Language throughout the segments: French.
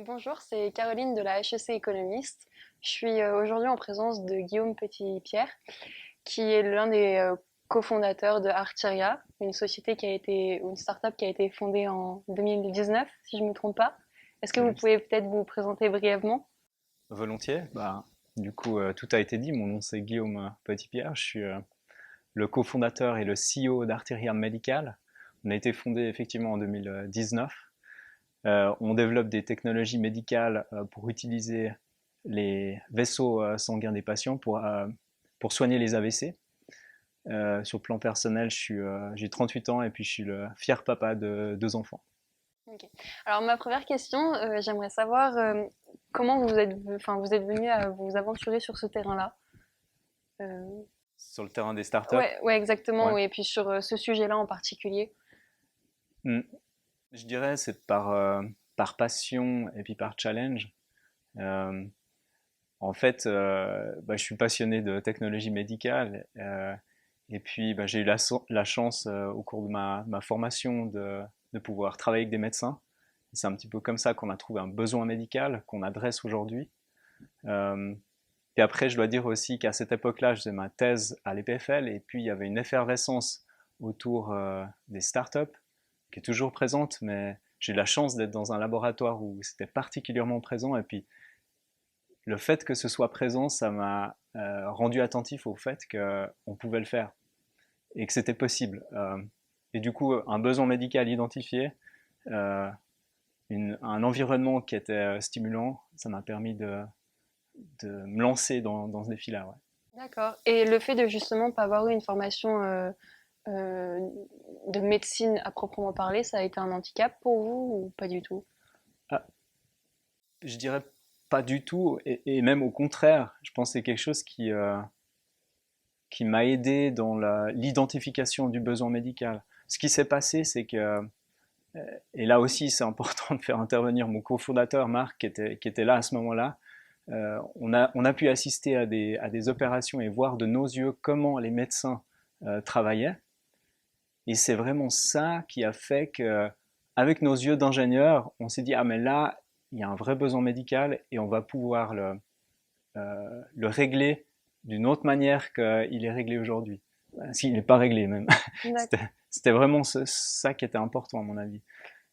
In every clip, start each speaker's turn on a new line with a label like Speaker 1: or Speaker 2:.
Speaker 1: Donc bonjour, c'est Caroline de la HEC Économiste. Je suis aujourd'hui en présence de Guillaume Petit-Pierre, qui est l'un des cofondateurs de Arteria, une société qui a été, une start-up qui a été fondée en 2019, si je ne me trompe pas. Est-ce que vous
Speaker 2: Oui,
Speaker 1: pouvez peut-être vous présenter brièvement?
Speaker 2: volontiers. Tout a été dit. Mon nom, c'est Guillaume Petit-Pierre. Je suis le cofondateur et le CEO d'Arteriam Medical. On a été fondé effectivement en 2019. On développe des technologies médicales pour utiliser les vaisseaux sanguins des patients pour soigner les AVC. Sur le plan personnel, j'ai 38 ans et puis je suis le fier papa de deux enfants.
Speaker 1: Ok. Alors ma première question, j'aimerais savoir comment vous êtes venu à vous aventurer sur ce terrain-là. Euh,
Speaker 2: Sur le terrain des startups,
Speaker 1: ouais, ouais, exactement,
Speaker 2: ouais.
Speaker 1: oui, et puis sur ce sujet-là en particulier.
Speaker 2: Hmm. Je dirais c'est par passion et puis par challenge. Euh, je suis passionné de technologie médicale et puis j'ai eu la chance au cours de ma formation de pouvoir travailler avec des médecins. C'est un petit peu comme ça qu'on a trouvé un besoin médical qu'on adresse aujourd'hui. Euh, Puis après, je dois dire aussi qu'à cette époque-là, je faisais ma thèse à l'EPFL et puis il y avait une effervescence autour des startups qui est toujours présente, mais j'ai eu la chance d'être dans un laboratoire où c'était particulièrement présent et puis le fait que ce soit présent, ça m'a rendu attentif au fait qu'on pouvait le faire et que c'était possible. Et du coup, un besoin médical identifié, euh, un environnement qui était stimulant, ça m'a permis de me lancer dans ce défi-là. Ouais.
Speaker 1: D'accord. Et le fait de justement pas avoir eu une formation euh, de médecine à proprement parler, ça a été un handicap pour vous ou pas du tout?
Speaker 2: Ah, je dirais pas du tout, et même au contraire, je pense que c'est quelque chose qui m'a aidé dans l'identification du besoin médical. Ce qui s'est passé, c'est que et là aussi, c'est important de faire intervenir mon cofondateur Marc, qui était là à ce moment-là. On a pu assister à des opérations et voir de nos yeux comment les médecins travaillaient. Et c'est vraiment ça qui a fait que, avec nos yeux d'ingénieurs, on s'est dit, ah mais là, il y a un vrai besoin médical et on va pouvoir le régler d'une autre manière qu'il est réglé aujourd'hui. S'il n'est pas réglé même.
Speaker 1: D'ac-
Speaker 2: C'était c'était vraiment ça qui était important à mon avis.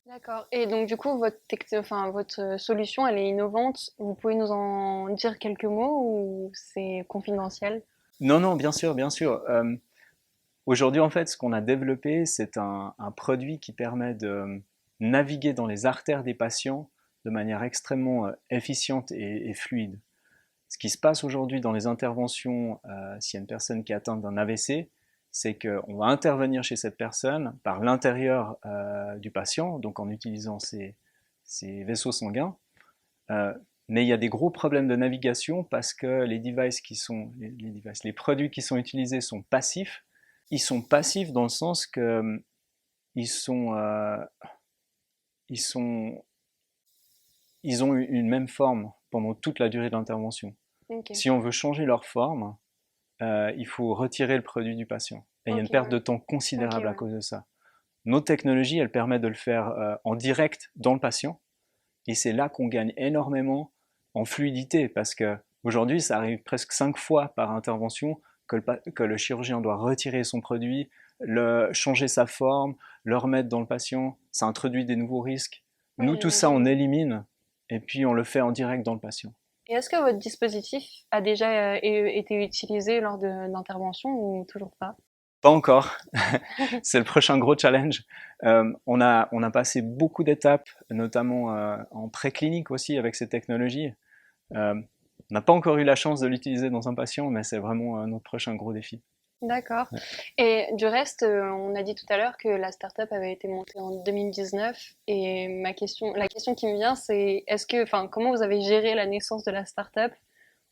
Speaker 1: D'accord. Et donc du coup, votre solution, elle est innovante. Vous pouvez nous en dire quelques mots ou c'est confidentiel?
Speaker 2: Non, non, bien sûr, bien sûr. Aujourd'hui, en fait, ce qu'on a développé, c'est un produit qui permet de naviguer dans les artères des patients de manière extrêmement efficiente et fluide. Ce qui se passe aujourd'hui dans les interventions, s'il y a une personne qui est atteinte d'un AVC, c'est qu'on va intervenir chez cette personne par l'intérieur du patient, donc en utilisant ses vaisseaux sanguins. Euh, mais il y a des gros problèmes de navigation parce que les produits qui sont utilisés sont passifs. Ils sont passifs dans le sens que ils sont, euh, ils sont, ils ont une même forme pendant toute la durée de l'intervention.
Speaker 1: Ok.
Speaker 2: Si on veut changer leur forme, il faut retirer le produit du patient. Et il y a
Speaker 1: Ok,
Speaker 2: une perte de
Speaker 1: ouais.
Speaker 2: temps
Speaker 1: Ok,
Speaker 2: considérable à
Speaker 1: ouais.
Speaker 2: cause de ça. Notre technologie, elle permet de le faire en direct dans le patient. Et c'est là qu'on gagne énormément en fluidité, parce que aujourd'hui, ça arrive presque 5 fois par intervention que le chirurgien doit retirer son produit, changer sa forme, le remettre dans le patient. Ça introduit des nouveaux risques.
Speaker 1: Ouais,
Speaker 2: Nous, tout ça, on
Speaker 1: j'imagine.
Speaker 2: élimine, et puis on le fait en direct dans le patient.
Speaker 1: Et est-ce que votre dispositif a déjà été utilisé lors d'interventions ou toujours pas?
Speaker 2: Pas encore. C'est le prochain gros challenge. On a passé beaucoup d'étapes, notamment en préclinique aussi avec ces technologies. Euh, on n'a pas encore eu la chance de l'utiliser dans un patient, mais c'est vraiment notre prochain gros défi.
Speaker 1: D'accord.
Speaker 2: Ouais.
Speaker 1: Et du reste, on a dit tout à l'heure que la startup avait été montée en 2019. Et la question qui me vient, c'est comment vous avez géré la naissance de la startup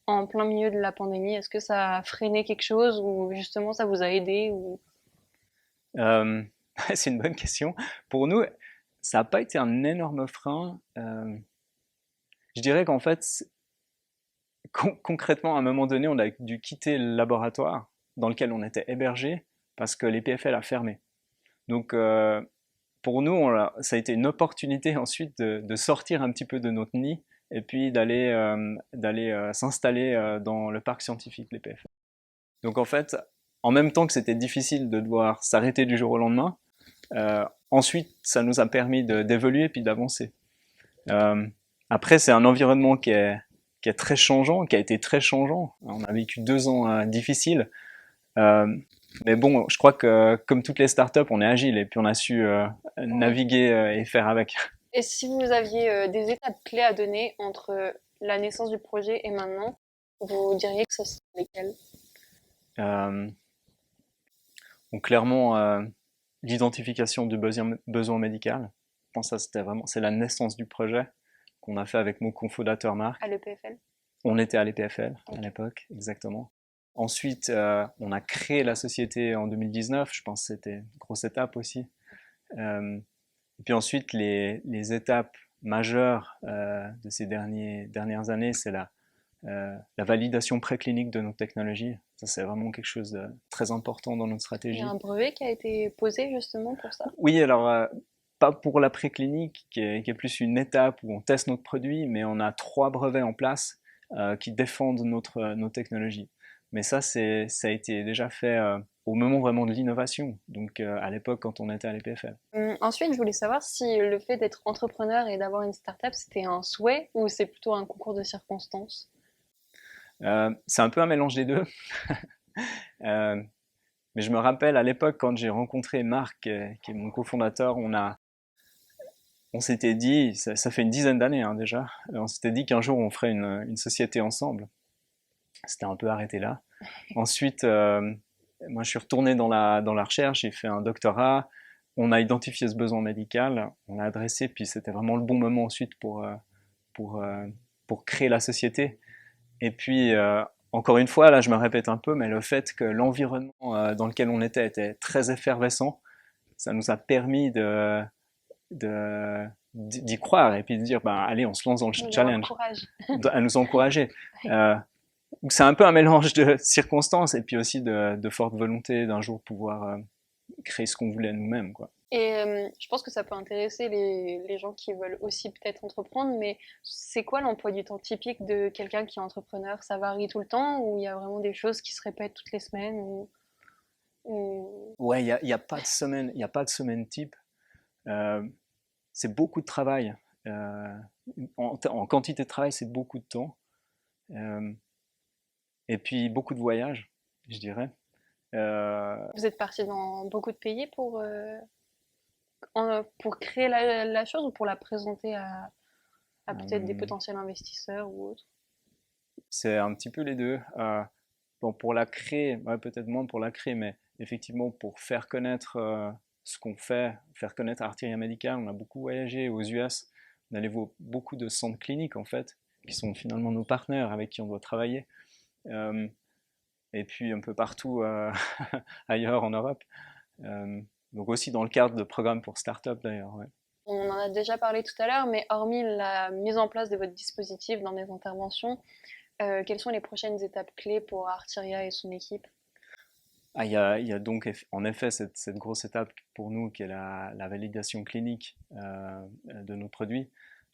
Speaker 1: en plein milieu de la pandémie? Est-ce que ça a freiné quelque chose ou justement ça vous a aidé ou...
Speaker 2: Euh, c'est une bonne question. Pour nous, ça n'a pas été un énorme frein. Je dirais qu'en fait, concrètement, à un moment donné, on a dû quitter le laboratoire dans lequel on était hébergé parce que les PFL a fermé. Donc, pour nous, ça a été une opportunité ensuite de sortir un petit peu de notre nid et puis d'aller s'installer dans le parc scientifique, les PFL. Donc en fait, en même temps que c'était difficile de devoir s'arrêter du jour au lendemain, ensuite ça nous a permis d'évoluer puis d'avancer. Après, c'est un environnement qui est très changeant, qui a été très changeant. On a vécu 2 ans difficiles. Mais bon, je crois que comme toutes les startups, on est agile et puis on a su
Speaker 1: Oui.
Speaker 2: naviguer et faire avec.
Speaker 1: Et si vous aviez des étapes clés à donner entre la naissance du projet et maintenant, vous diriez que ce serait lesquelles?
Speaker 2: Euh, donc clairement, l'identification du besoin médical. Je pense que ça c'était vraiment, c'est la naissance du projet qu'on a fait avec mon cofondateur
Speaker 1: À
Speaker 2: Marc.
Speaker 1: l'EPFL?
Speaker 2: On était à l'EPFL à
Speaker 1: Ok.
Speaker 2: l'époque, exactement. Ensuite, on a créé la société en 2019. Je pense que c'était une grosse étape aussi. Euh, et puis ensuite, les étapes majeures de ces dernières années, c'est la validation préclinique de nos technologies. Ça, c'est vraiment quelque chose de très important dans notre
Speaker 1: Il y a
Speaker 2: stratégie.
Speaker 1: un brevet qui a été posé justement pour ça?
Speaker 2: Oui, alors, pas pour la préclinique, qui est plus une étape où on teste notre produit, mais on a 3 brevets en place qui défendent nos technologies. Mais ça a été déjà fait au moment vraiment de l'innovation, donc à l'époque quand on était à l'EPFL.
Speaker 1: Ensuite, je voulais savoir si le fait d'être entrepreneur et d'avoir une startup, c'était un souhait ou c'est plutôt un concours de circonstances?
Speaker 2: C'est un peu un mélange des deux. Euh, mais je me rappelle à l'époque quand j'ai rencontré Marc, qui est mon cofondateur, on s'était dit, ça fait une dizaine d'années hein, déjà, on s'était dit qu'un jour on ferait une société ensemble. C'était un peu arrêté là. Ensuite, moi je suis retourné dans la recherche, j'ai fait un doctorat, on a identifié ce besoin médical, on l'a adressé, puis c'était vraiment le bon moment ensuite pour, euh, pour créer la société. Et puis, encore une fois, là je me répète un peu, mais le fait que l'environnement dans lequel on était très effervescent, ça nous a permis d'y croire et puis de dire, ben, allez, on se lance dans le
Speaker 1: Oui, d'avoir le
Speaker 2: challenge,
Speaker 1: courage.
Speaker 2: à nous encourager. Euh, donc c'est un peu un mélange de circonstances et puis aussi de forte volonté d'un jour pouvoir créer ce qu'on voulait nous-mêmes, quoi.
Speaker 1: Et je pense que ça peut intéresser les gens qui veulent aussi peut-être entreprendre, mais c'est quoi l'emploi du temps typique de quelqu'un qui est entrepreneur? Ça varie tout le temps ou il y a vraiment des choses qui se répètent toutes les semaines ou...
Speaker 2: Ouais, y a pas de semaine, il y a pas de semaine type. Euh, c'est beaucoup de travail. Euh, en quantité de travail, c'est beaucoup de temps. Euh, et puis beaucoup de voyages, je dirais. Euh,
Speaker 1: Vous êtes parti dans beaucoup de pays pour créer la chose ou pour la présenter à peut-être des
Speaker 2: euh,
Speaker 1: potentiels investisseurs ou autres?
Speaker 2: c'est un petit peu les deux. Bon, pour la créer, ouais, peut-être moins pour la créer, mais effectivement pour faire connaître ce qu'on fait, faire connaître Arteria Medical, on a beaucoup voyagé aux US, on allait voir beaucoup de centres cliniques en fait, qui sont finalement nos partenaires avec qui on doit travailler, euh, et puis un peu partout ailleurs en Europe. Euh, donc aussi dans le cadre de programmes pour start-up d'ailleurs. Ouais.
Speaker 1: On en a déjà parlé tout à l'heure, mais hormis la mise en place de votre dispositif dans des interventions, quelles sont les prochaines étapes clés pour Artiria et son équipe?
Speaker 2: Ah, il y a donc en effet cette grosse étape pour nous qui est la validation clinique de nos produits.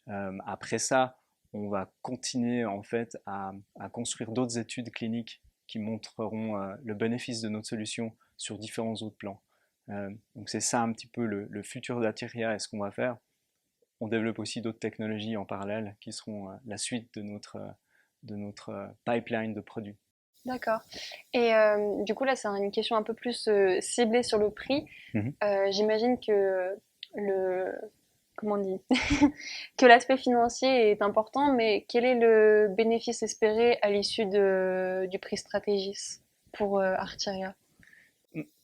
Speaker 2: Après ça, on va continuer en fait à construire d'autres études cliniques qui montreront le bénéfice de notre solution sur différents autres plans. Donc c'est ça un petit peu le futur d'Atiria et ce qu'on va faire. On développe aussi d'autres technologies en parallèle qui seront la suite de notre pipeline de produits.
Speaker 1: D'accord. Et du coup, là, c'est une question un peu plus ciblée sur le prix.
Speaker 2: Mhm.
Speaker 1: J'imagine que le, comment on dit, que l'aspect financier est important, mais quel est le bénéfice espéré à l'issue du prix Stratégis pour Artiria?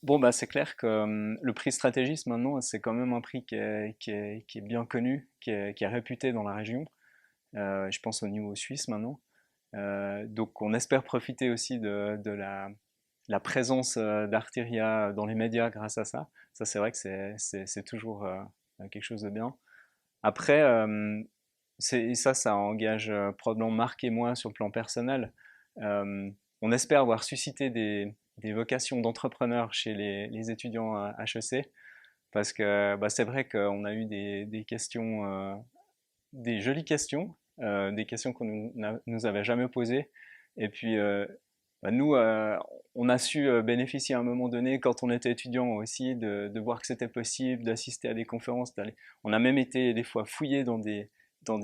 Speaker 2: Bon, bah, c'est clair que le prix stratégiste maintenant, c'est quand même un prix qui est bien connu, qui est réputé dans la région. Je pense au niveau suisse maintenant. Donc on espère profiter aussi de la présence d'Arteria dans les médias grâce à ça. Ça, c'est vrai que c'est toujours quelque chose de bien. Après, ça engage probablement Marc et moi sur le plan personnel. Euh, on espère avoir suscité des vocations d'entrepreneurs chez les étudiants à HEC. parce que bah, c'est vrai qu'on a eu des questions, des jolies questions, des questions qu'on nous avait jamais posées. Et puis, bah, nous, on a su bénéficier à un moment donné, quand on était étudiant aussi, de voir que c'était possible, d'assister à des conférences. On a même été des fois fouillé dans des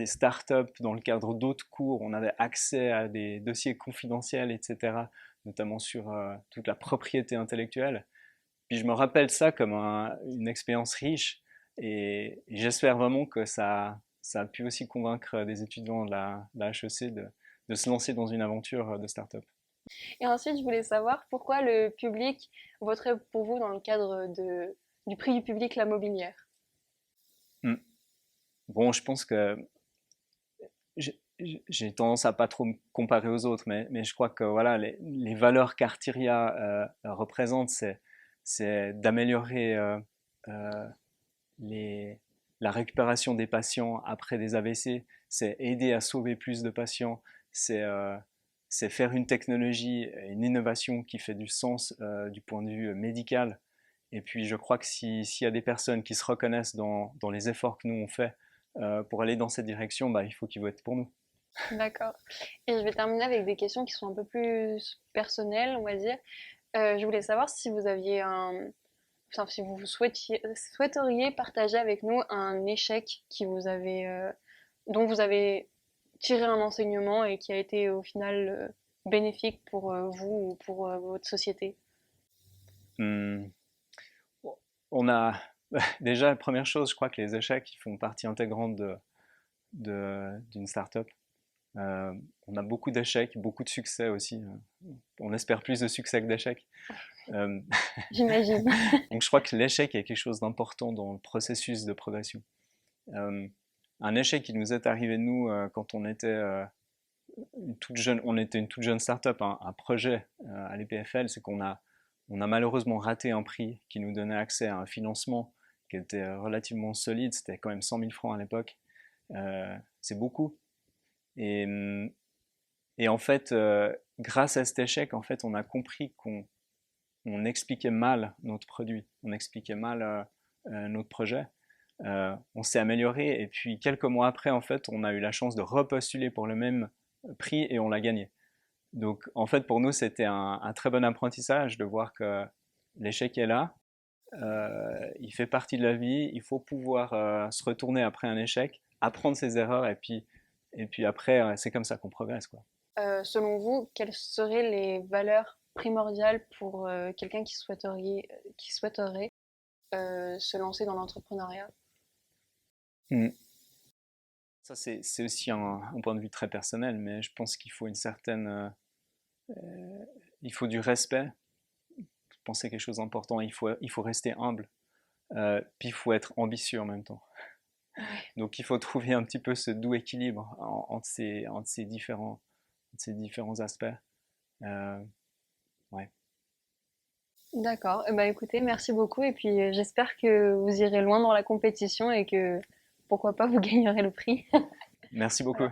Speaker 2: startups, dans le cadre d'autres cours. On avait accès à des dossiers confidentiels, etc., notamment sur toute la propriété intellectuelle. Puis je me rappelle ça comme une expérience riche et j'espère vraiment que ça a pu aussi convaincre des étudiants de la HEC de se lancer dans une aventure de start-up.
Speaker 1: Et ensuite, je voulais savoir pourquoi le public voterait pour vous dans le cadre du prix du public La Mobilière.
Speaker 2: Hmm. Bon, je pense que j'ai tendance à pas trop me comparer aux autres, mais je crois que voilà, les valeurs qu'Artiria représente, c'est d'améliorer euh, les, la récupération des patients après des AVC, c'est aider à sauver plus de patients, c'est c'est faire une technologie, une innovation qui fait du sens du point de vue médical. Et puis je crois que s'il y a des personnes qui se reconnaissent dans les efforts que nous on fait pour aller dans cette direction, bah, il faut qu'ils votent pour nous.
Speaker 1: D'accord. Et je vais terminer avec des questions qui sont un peu plus personnelles, on va dire. Je voulais savoir si vous aviez enfin, si vous souhaiteriez partager avec nous un échec qui vous avez, dont vous avez tiré un enseignement et qui a été au final bénéfique pour vous ou pour votre société.
Speaker 2: Hum, on a déjà la première chose, je crois que les échecs ils font partie intégrante d'une startup. Euh, on a beaucoup d'échecs, beaucoup de succès aussi. On espère plus de succès que d'échecs. Euh,
Speaker 1: J'imagine.
Speaker 2: donc je crois que l'échec est quelque chose d'important dans le processus de progression. Euh, un échec qui nous est arrivé nous quand on était une toute jeune, on était une toute jeune startup, un projet à l'EPFL, c'est on a malheureusement raté un prix qui nous donnait accès à un financement qui était relativement solide. C'était quand même 100 000 francs à l'époque. C'est beaucoup. Et, et en fait, grâce à cet échec, en fait, on a compris on expliquait mal notre produit, on expliquait mal notre projet. On s'est amélioré et puis quelques mois après, en fait, on a eu la chance de repostuler pour le même prix et on l'a gagné. Donc, en fait, pour nous, c'était un très bon apprentissage de voir que l'échec est là, il fait partie de la vie, il faut pouvoir se retourner après un échec, apprendre ses erreurs et puis après, c'est comme ça qu'on progresse, quoi.
Speaker 1: Selon vous, quelles seraient les valeurs primordiales pour quelqu'un qui souhaiterait se lancer dans l'entrepreneuriat?
Speaker 2: Mm. Ça, c'est aussi un point de vue très personnel, mais je pense qu'il faut une certaine, il faut du respect, penser quelque chose d'important, il faut rester humble, puis il faut être ambitieux en même temps.
Speaker 1: Ouais.
Speaker 2: Donc il faut trouver un petit peu ce doux équilibre entre ces différents aspects. Euh, ouais.
Speaker 1: D'accord. Eh ben, écoutez, merci beaucoup et puis j'espère que vous irez loin dans la compétition et que pourquoi pas vous gagnerez le prix.
Speaker 2: Merci beaucoup.